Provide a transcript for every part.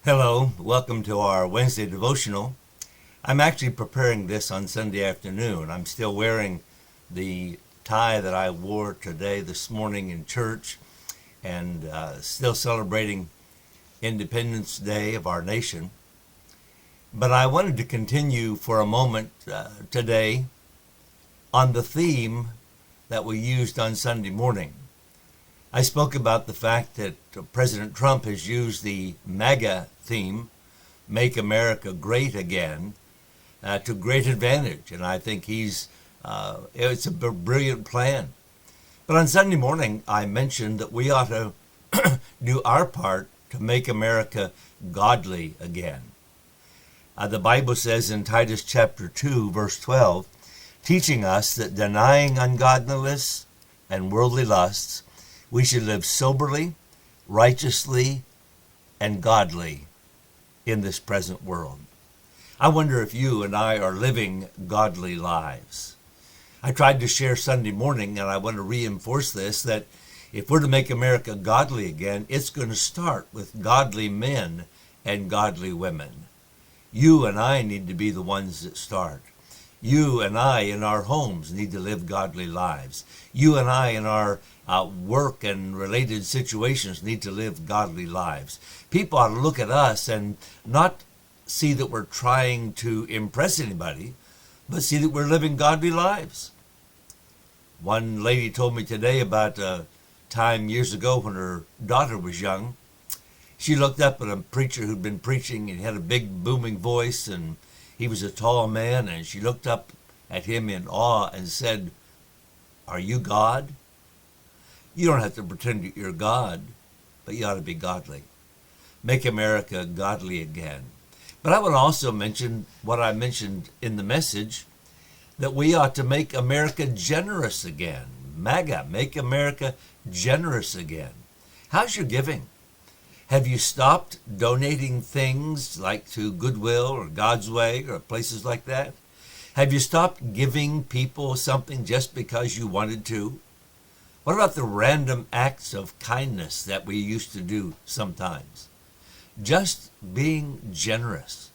Hello, welcome to our Wednesday devotional. I'm actually preparing this on Sunday afternoon. I'm still wearing the tie that I wore this morning in church, and still celebrating Independence Day of our nation. But I wanted to continue for a moment today on the theme that we used on Sunday morning. I spoke about the fact that President Trump has used the MAGA theme, Make America Great Again, to great advantage. And I think it's a brilliant plan. But on Sunday morning, I mentioned that we ought to do our part to make America godly again. The Bible says in Titus chapter 2, verse 12, teaching us that denying ungodliness and worldly lusts, we should live soberly, righteously, and godly in this present world. I wonder if you and I are living godly lives. I tried to share Sunday morning, and I want to reinforce this, that if we're to make America godly again, it's going to start with godly men and godly women. You and I need to be the ones that start. You and I in our homes need to live godly lives. You and I in our work and related situations need to live godly lives. People ought to look at us and not see that we're trying to impress anybody, but see that we're living godly lives. One lady told me today about a time years ago when her daughter was young. She looked up at a preacher who'd been preaching, and he had a big booming voice, and he was a tall man, and she looked up at him in awe and said, "Are you God?" You don't have to pretend that you're God, but you ought to be godly. Make America godly again. But I would also mention what I mentioned in the message, that we ought to make America generous again. MAGA, make America generous again. How's your giving? Have you stopped donating things like to Goodwill or God's Way or places like that? Have you stopped giving people something just because you wanted to? What about the random acts of kindness that we used to do sometimes? Just being generous.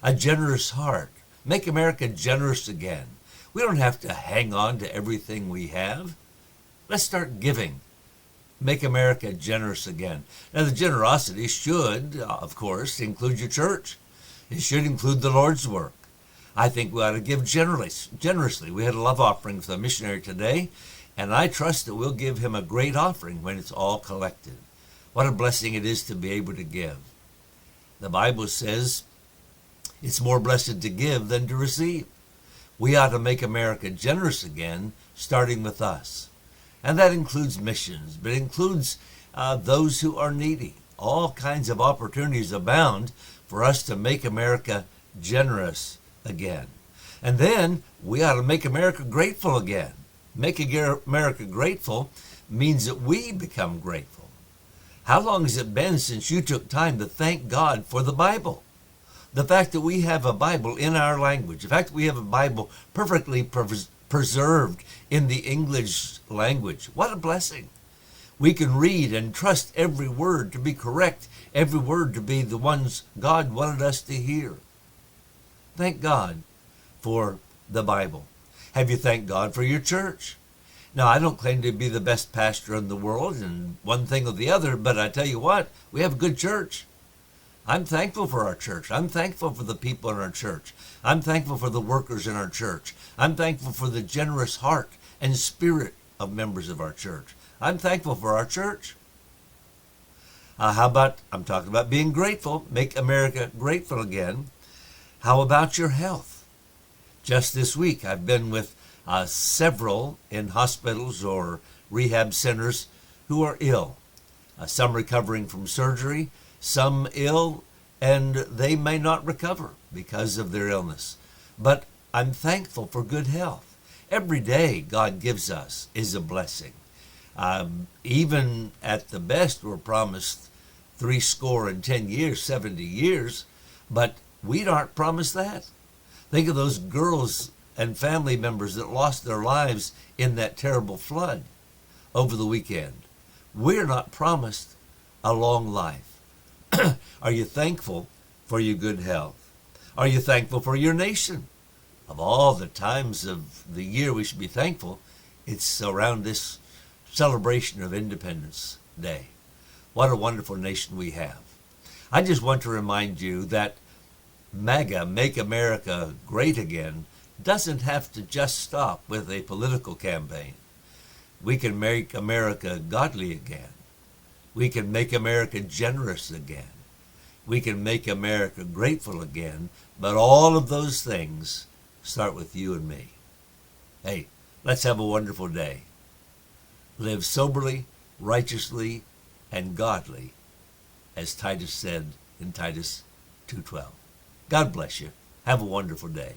A generous heart. Make America generous again. We don't have to hang on to everything we have. Let's start giving. Make America generous again. Now, the generosity should, of course, include your church. It should include the Lord's work. I think we ought to give generously. We had a love offering for the missionary today, and I trust that we'll give him a great offering when it's all collected. What a blessing it is to be able to give. The Bible says it's more blessed to give than to receive. We ought to make America generous again, starting with us. And that includes missions, but it includes those who are needy. All kinds of opportunities abound for us to make America generous again. And then we ought to make America grateful again. Making America grateful means that we become grateful. How long has it been since you took time to thank God for the Bible? The fact that we have a Bible in our language, the fact that we have a Bible perfectly preserved in the English language. What a blessing. We can read and trust every word to be correct, every word to be the ones God wanted us to hear. Thank God for the Bible. Have you thanked God for your church? Now, I don't claim to be the best pastor in the world and one thing or the other, but I tell you what, we have a good church. I'm thankful for our church. I'm thankful for the people in our church. I'm thankful for the workers in our church. I'm thankful for the generous heart and spirit of members of our church. I'm thankful for our church. I'm talking about being grateful. Make America grateful again. How about your health? Just this week, I've been with several in hospitals or rehab centers who are ill. Some recovering from surgery, some ill, and they may not recover because of their illness. But I'm thankful for good health. Every day God gives us is a blessing. Even at the best, we're promised 70 years, but we aren't promised that. Think of those girls and family members that lost their lives in that terrible flood over the weekend. We're not promised a long life. Are you thankful for your good health? Are you thankful for your nation? Of all the times of the year we should be thankful, it's around this celebration of Independence Day. What a wonderful nation we have. I just want to remind you that MAGA, Make America Great Again, doesn't have to just stop with a political campaign. We can make America godly again. We can make America generous again. We can make America grateful again. But all of those things start with you and me. Hey, let's have a wonderful day. Live soberly, righteously, and godly, as Titus said in Titus 2:12. God bless you. Have a wonderful day.